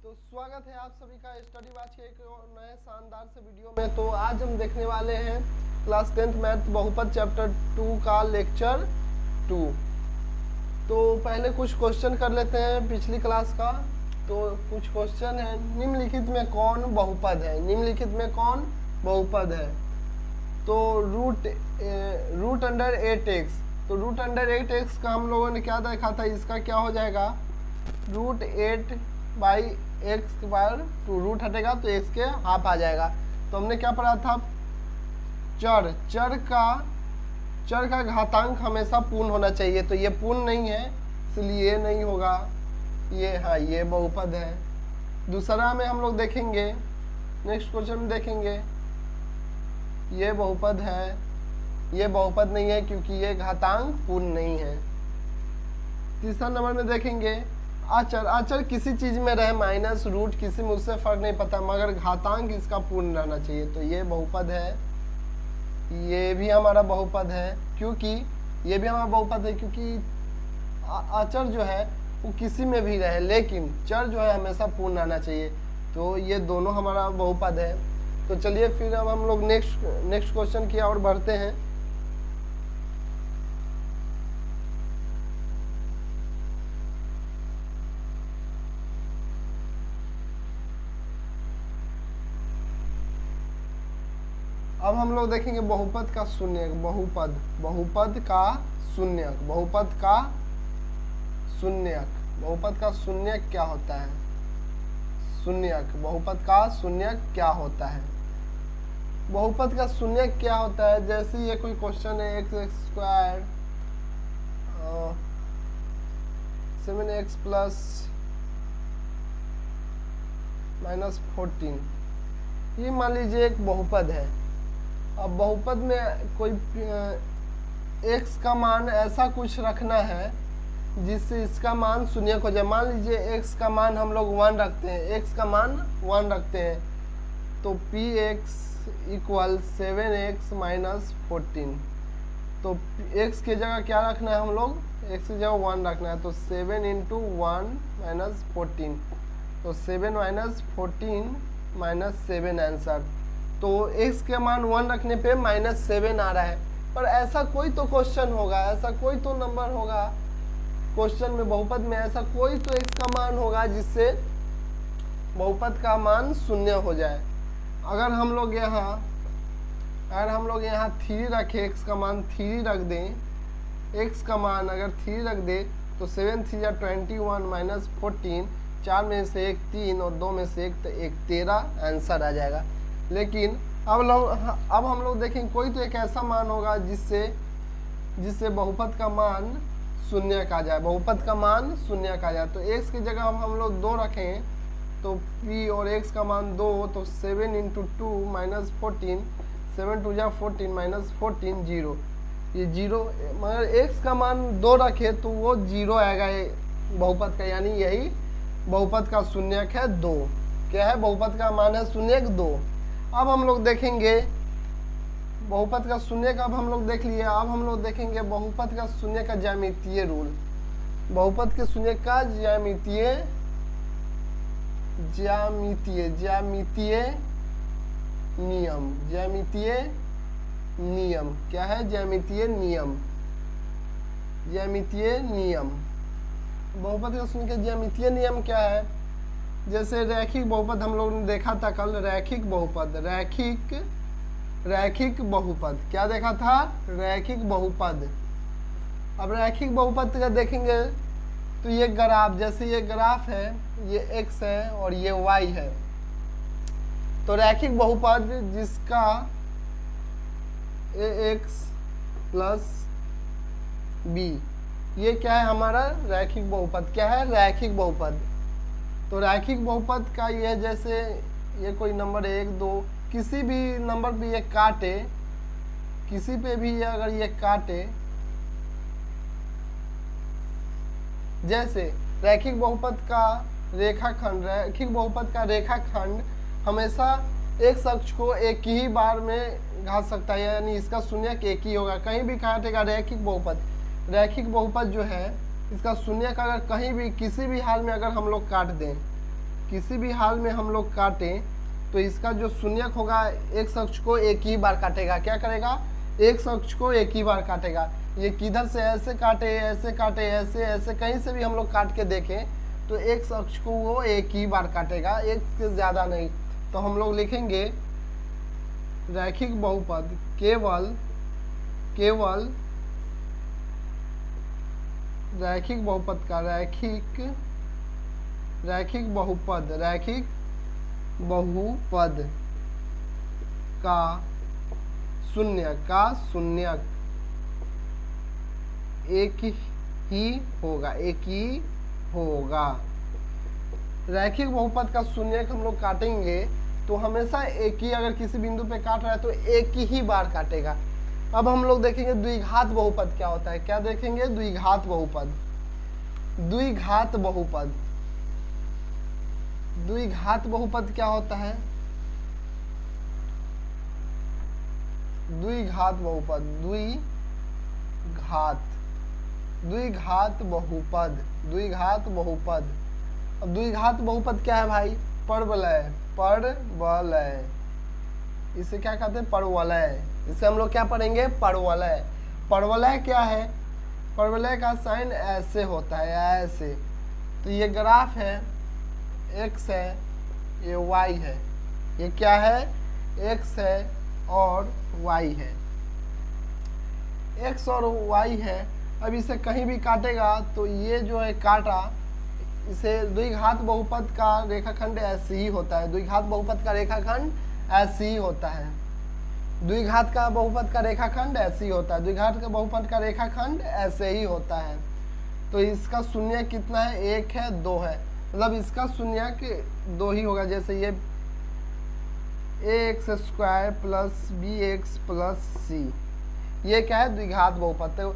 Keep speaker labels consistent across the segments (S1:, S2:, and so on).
S1: तो स्वागत है आप सभी का स्टडी वाच के एक नए शानदार से वीडियो में। तो आज हम देखने वाले हैं क्लास 10th मैथ बहुपद चैप्टर 2 का लेक्चर 2। तो पहले कुछ क्वेश्चन कर लेते हैं पिछली क्लास का। तो कुछ क्वेश्चन है, निम्नलिखित में कौन बहुपद है? निम्नलिखित में कौन बहुपद है? तो रूट अंडर 8x। तो रूट अंडर 8x का हम लोगों ने क्या देखा था, इसका क्या हो जाएगा, रूट 8/x²। रूट हटेगा तो x के हाफ आ जाएगा। तो हमने क्या पढ़ा था, चर का घातांक हमेशा पूर्ण होना चाहिए। तो ये पूर्ण नहीं है इसलिए ये नहीं होगा, ये हाँ ये बहुपद है। दूसरा में हम लोग देखेंगे, नेक्स्ट क्वेश्चन में देखेंगे, ये बहुपद है, ये बहुपद नहीं है क्योंकि ये घातांक पूर्ण नहीं है। तीसरा नंबर में देखेंगे आचर किसी चीज में रहे, माइनस रूट किसी में, उससे फर्क नहीं पड़ता, मगर घातांक इसका पूर्ण रहना चाहिए। तो ये बहुपद है, ये भी हमारा बहुपद है क्योंकि ये भी हमारा बहुपद है क्योंकि आचर जो है वो किसी में भी रहे, लेकिन चर जो है हमेशा पूर्ण रहना चाहिए। तो ये दोनों हमारा बहुपद है। तो चलिए फिर अब हम लोग नेक्स्ट क्वेश्चन की ओर बढ़ते हैं। अब हम लोग देखेंगे बहुपद का शून्यक। बहुपद का शून्यक क्या होता है? बहुपद का शून्यक क्या होता है? बहुपद का शून्यक क्या होता है? जैसे ये कोई क्वेश्चन है, x² 7x प्लस -14, ये मान लीजिए एक बहुपद है। अब बहुपद में कोई x का मान ऐसा कुछ रखना है जिससे इसका मान शून्यक हो जाए। मान लीजिए x का मान हम लोग 1 रखते हैं, x का मान 1 रखते हैं, तो px = 7x - 14। तो x की जगह क्या रखना है, हम लोग x की जगह 1 रखना है। तो 7 × 1 - 14, तो 7 - 14 - 7 आंसर। तो x के मान 1 रखने पे -7 आ रहा है। पर ऐसा कोई तो क्वेश्चन होगा, ऐसा कोई तो नंबर होगा क्वेश्चन में, बहुपद में ऐसा कोई तो x का मान होगा जिससे बहुपद का मान शून्य हो जाए। अगर हम लोग यहाँ 3 रखें, x का मान 3 रख दें, x का मान अगर 3 रख दे तो 7 × 3 = 21 - 14, 4 में से 1 3 और 2 में से 1 तो 1 13 आंसर आ जाएगा। लेकिन अब हम लोग देखेंगे कोई तो एक ऐसा मान होगा जिससे बहुपद का मान शून्य का जाए, बहुपद का मान शून्य का जाए। तो x की जगह हम लोग 2 रखें, तो p और x का मान 2, तो 7 × 2 - 14, 7 × 2 = 14 - 14 0, ये 0। मगर x का मान 2 रखे तो वो 0 आएगा बहुपद का, यानी यही बहुपद का शून्यक है 2। क्या है? बहुपद का मान है शून्यक 2। अब हम लोग देखेंगे बहुपद का शून्यक, अब हम लोग देख लिए। अब हम लोग देखेंगे बहुपद का शून्य का ज्यामितीय रूल, बहुपद के शून्य का ज्यामितीय नियम क्या है? ज्यामितीय नियम। बहुपद का शून्य का ज्यामितीय नियम क्या है? जैसे रैखिक बहुपद हम लोगों ने देखा था कल, रैखिक बहुपद क्या देखा था? रैखिक बहुपद। अब रैखिक बहुपद का देखेंगे तो ये ग्राफ, जैसे ये ग्राफ है, ये x है और ये y है। तो रैखिक बहुपद जिसका ax + b, ये क्या है हमारा? रैखिक बहुपद। क्या है? रैखिक बहुपद। तो रैखिक बहुपद का ये, जैसे ये कोई नंबर 1 2 किसी भी नंबर पे ये काटे, किसी पे भी अगर ये काटे, जैसे रैखिक बहुपद का रेखाखंड हमेशा एक अक्ष को एक ही बार में घाट सकता है, यानी इसका शून्यक एक ही होगा। कहीं भी काटेगा रैखिक बहुपद जो है इसका शून्यक अगर कहीं भी किसी भी हाल में अगर हम लोग काट दें किसी भी हाल में हम लोग काटें तो इसका जो शून्यक होगा x अक्ष को एक ही बार काटेगा। क्या करेगा? x अक्ष को एक ही बार काटेगा। ये किधर से ऐसे काटे, ऐसे काटे, ऐसे ऐसे कहीं से भी हम लोग काट के देखें तो x अक्ष को वो एक ही बार काटेगा, एक से ज़्यादा नहीं। तो हम लोग लिखेंगे रैखिक बहुपद केवल रैखिक बहुपद का रैखिक बहुपद का शून्यक एक ही होगा। रैखिक बहुपद का शून्यक हम लोग काटेंगे तो हमेशा एक ही, अगर किसी बिंदु पे काट रहा है तो एक ही बार काटेगा। अब हम लोग देखेंगे द्विघात बहुपद क्या होता है। क्या देखेंगे? द्विघात बहुपद क्या होता है? द्विघात बहुपद। अब द्विघात बहुपद क्या है भाई? परवलय। इसे क्या कहते हैं? परवलय। इसे हम लोग क्या पढ़ेंगे? परवलय। परवलय क्या है? परवलय का साइन ऐसे होता है, ऐसे। तो ये ग्राफ है, x है, ये y है। ये क्या है? x है और y है। x और y है। अब इसे कहीं भी काटेगा तो ये जो है काटा, इसे द्विघात बहुपद का रेखाखंड ऐसे ही होता है। द्विघात बहुपद का रेखाखंड ऐसे ही होता है। द्विघात का बहुपद का रेखाखंड ऐसे ही होता है। द्विघात का बहुपद का रेखाखंड ऐसे ही होता है। तो इसका शून्य कितना है? 1 है, 2 है। मतलब इसका शून्यक 2 ही होगा। जैसे ये ax square plus bx plus c, ये क्या है? द्विघात बहुपद। तो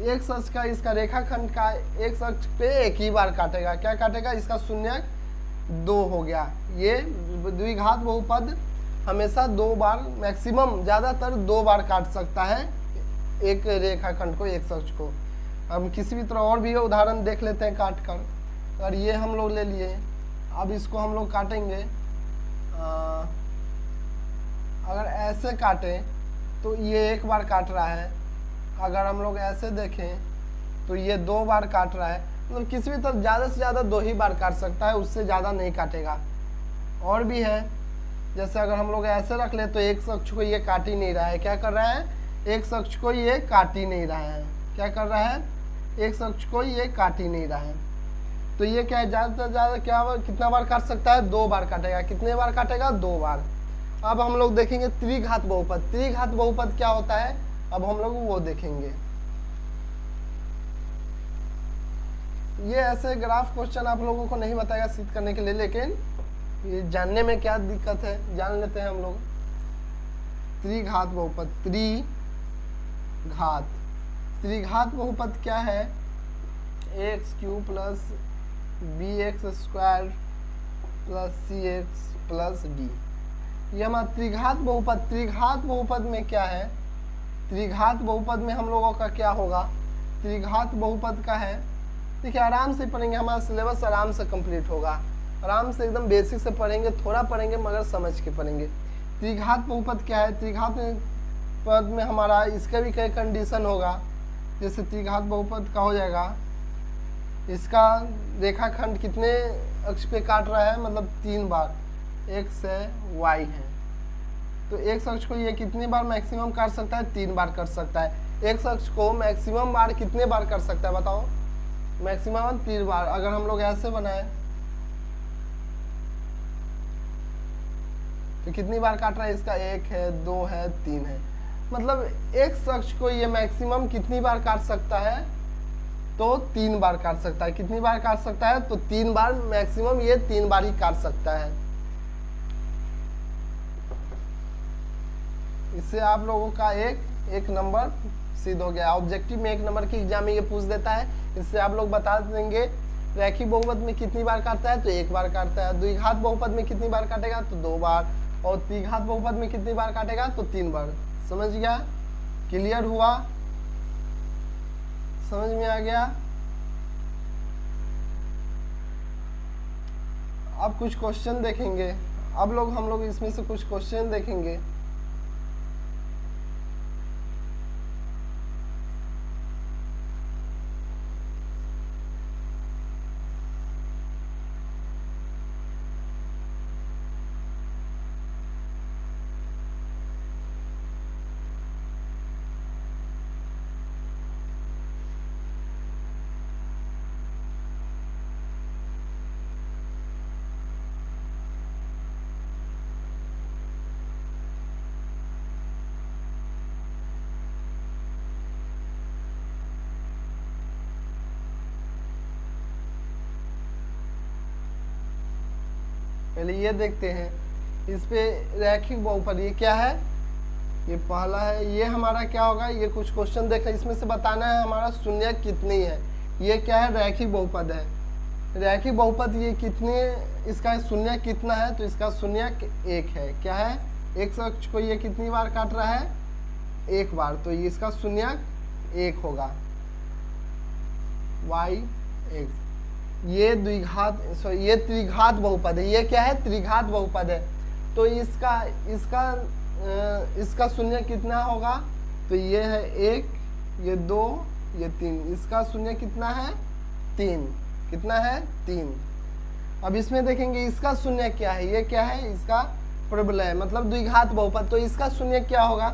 S1: x अक्ष का, इसका रेखाखंड का x अक्ष पे एक ही बार काटेगा। क्या काटेगा? इसका शून्यक 2 हो गया। ये द्विघात बहुपद हमेशा 2 बार, मैक्सिमम ज़्यादातर 2 बार काट सकता है एक रेखाखंड को, एक अक्ष को। हम किसी भी तरह और भी उदाहरण देख लेते हैं काट कर। और ये हम लोग ले लिए, अब इसको हम लोग काटेंगे। अगर ऐसे काटें तो ये 1 बार काट रहा है। अगर हम लोग ऐसे देखें तो ये 2 बार काट रहा है। मतलब किसी भी तरह ज़्यादा से ज़्यादा 2 ही बार काट सकता है, उससे ज़्यादा नहीं काटेगा। और भी है, जैसे अगर हम लोग ऐसे रख ले तो एक अक्ष को ये काट ही नहीं रहा है। क्या कर रहा है? एक अक्ष को ये काट ही नहीं रहा है। क्या कर रहा है? एक अक्ष को ये काट ही नहीं रहा है। तो ये क्या है? ज़्यादा से ज़्यादा कितना बार काट सकता है? 2 बार काटेगा। कितने बार काटेगा? 2 बार। अब हम लोग देखेंगे त्रिघात बहुपद। त्रिघात बहुपद क्या होता है? अब हम लोग वो देखेंगे। ये ऐसे ग्राफ क्वेश्चन आप लोगों को नहीं बताएगा सिद्ध करने के लिए, लेकिन ये जानने में क्या दिक्कत है, जान लेते हैं हम लोग। त्रिघात बहुपद, त्रिघात बहुपद क्या है? ax³ plus bx square plus cx plus d। ये हमारा त्रिघात बहुपद। त्रिघात बहुपद में क्या है? त्रिघात बहुपद में हम लोगों का क्या होगा? त्रिघात बहुपद का है, देखिए आराम से पढ़ेंगे, हमारा सिलेबस आराम से कंप्लीट होगा। आराम से एकदम बेसिक से पढ़ेंगे, थोड़ा पढ़ेंगे मगर समझ के पढ़ेंगे। त्रिघात बहुपद क्या है? त्रिघात बहुपद में हमारा इसका भी कई कंडीशन होगा। जैसे त्रिघात बहुपद का हो जाएगा, इसका रेखाखंड कितने अक्ष पे काट रहा है? मतलब 3 बार, x है, y है। तो x अक्ष को ये कितनी बार मैक्सिमम काट सकता है? 3 बार कर सकता है। x अक्ष को मैक्सिमम बार कितने बार कर सकता है बताओ? मैक्सिमम 3 बार। अगर हम लोग ऐसे बनाए तो कितनी बार काट रहा है? इसका 1 है, 2 है, 3 है। मतलब x अक्ष को ये मैक्सिमम कितनी बार काट सकता है? तो 3 बार काट सकता है। कितनी बार काट सकता है? तो 3 बार मैक्सिमम ये 3 बार ही काट सकता है। इससे आप लोगों का एक नंबर सिद्ध हो गया। ऑब्जेक्टिव में 1 नंबर की एग्जाम में ये पूछ देता है। इससे आप लोग बता देंगे रैखिक बहुपद में कितनी बार काटता है? तो 1 बार काटता है। द्विघात बहुपद में कितनी बार काटेगा? तो 2 बार। और त्रिघात बहुपद में कितनी बार काटेगा? तो 3 बार। समझ गया? क्लियर हुआ? समझ में आ गया? अब कुछ क्वेश्चन देखेंगे। अब हम लोग इसमें से कुछ क्वेश्चन देखेंगे। पहले ये देखते हैं, इस पे रैखिक बहुपद ये क्या है, ये पहला है। ये हमारा क्या होगा, ये कुछ क्वेश्चन देखा, इसमें से बताना है हमारा शून्य कितनी है। ये क्या है, रैखिक बहुपद है। रैखिक बहुपद ये कितने, इसका शून्य कितना है, तो इसका शून्य 1 है। क्या है, x अक्ष को ये कितनी बार काट रहा है, 1 बार, तो ये इसका शून्य 1 होगा। y x ये द्विघात, ये त्रिघात बहुपद है। ये क्या है, त्रिघात बहुपद है। तो इसका शून्य कितना होगा, तो ये है 1, ये 2, ये 3, इसका शून्य कितना है, 3। कितना है, 3। अब इसमें देखेंगे इसका शून्य क्या है, ये क्या है, इसका प्रबलय मतलब द्विघात बहुपद। तो इसका शून्य क्या होगा,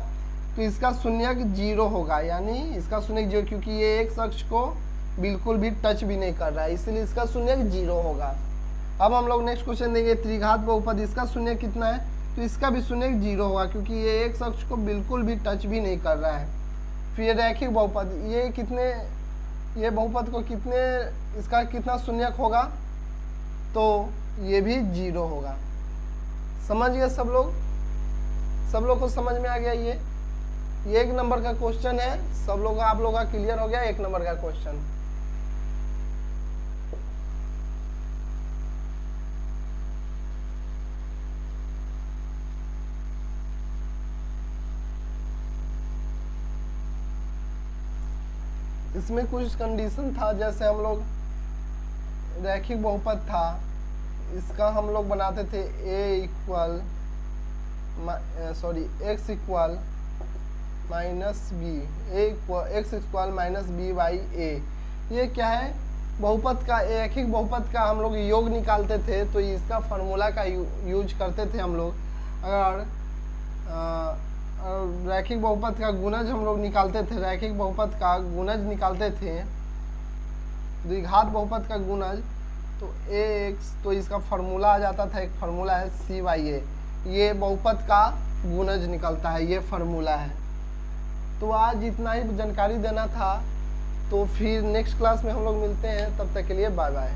S1: तो इसका शून्य 0 होगा, यानी इसका शून्य 0, क्योंकि ये एक अक्ष को बिल्कुल भी टच भी नहीं कर रहा है, इसलिए इसका शून्य 0 होगा। अब हम लोग नेक्स्ट क्वेश्चन देंगे, त्रिघात बहुपद, इसका शून्य कितना है, तो इसका भी शून्य 0 होगा, क्योंकि ये एक अक्ष को बिल्कुल भी टच भी नहीं कर रहा है। फिर रैखिक बहुपद, ये कितने, ये बहुपद को कितने, इसका कितना शून्यक होगा, तो ये भी 0 होगा। समझ गए सब लोग को समझ में आ गया। ये 1 नंबर का क्वेश्चन है, सब लोग आप लोग का क्लियर हो गया 1 नंबर का क्वेश्चन। इसमें कुछ कंडीशन था, जैसे हम लोग रैखिक बहुपद था, इसका हम लोग बनाते थे x equal minus B, x equal minus B by A. ये क्या है, बहुपद का, रैखिक बहुपद का हम लोग योग निकालते थे, तो इसका फार्मूला का यूज करते थे हम लोग। अगर रैखिक बहुपद का गुणज हम लोग निकालते थे, रैखिक बहुपद का गुणज निकालते थे, द्विघात बहुपद का गुणज, तो ax, तो इसका फार्मूला आ जाता था, एक फार्मूला है c/a, ये बहुपद का गुणज निकलता है, ये फार्मूला है। तो आज इतना ही जानकारी देना था, तो फिर नेक्स्ट क्लास में हम लोग मिलते हैं, तब तक के लिए बाय बाय।